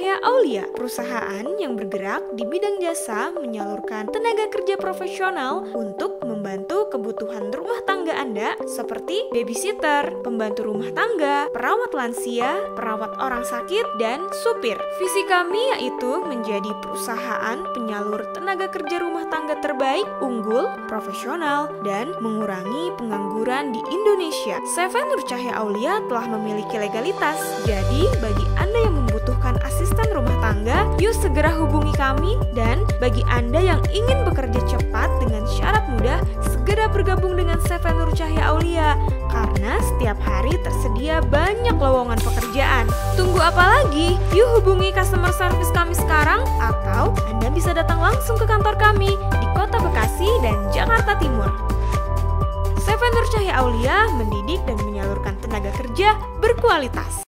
Cahya Aulia, perusahaan yang bergerak di bidang jasa menyalurkan tenaga kerja profesional untuk membantu kebutuhan rumah tangga Anda seperti babysitter, pembantu rumah tangga, perawat lansia, perawat orang sakit, dan supir. Visi kami yaitu menjadi perusahaan penyalur tenaga kerja rumah tangga terbaik, unggul, profesional, dan mengurangi pengangguran di Indonesia. CV Nur Cahya Aulia telah memiliki legalitas. Jadi, bagi Anda yang membutuhkan asisten rumah tangga, yuk segera hubungi kami. Dan bagi Anda yang ingin bekerja cepat dengan syarat mudah, segera bergabung dengan CV Nur Cahya Aulia. Karena setiap hari tersedia banyak lowongan pekerjaan. Tunggu apa lagi? Yuk hubungi customer service kami sekarang, atau Anda bisa datang langsung ke kantor kami di Kota Bekasi dan Jakarta Timur. CV Nur Cahya Aulia mendidik dan menyalurkan tenaga kerja berkualitas.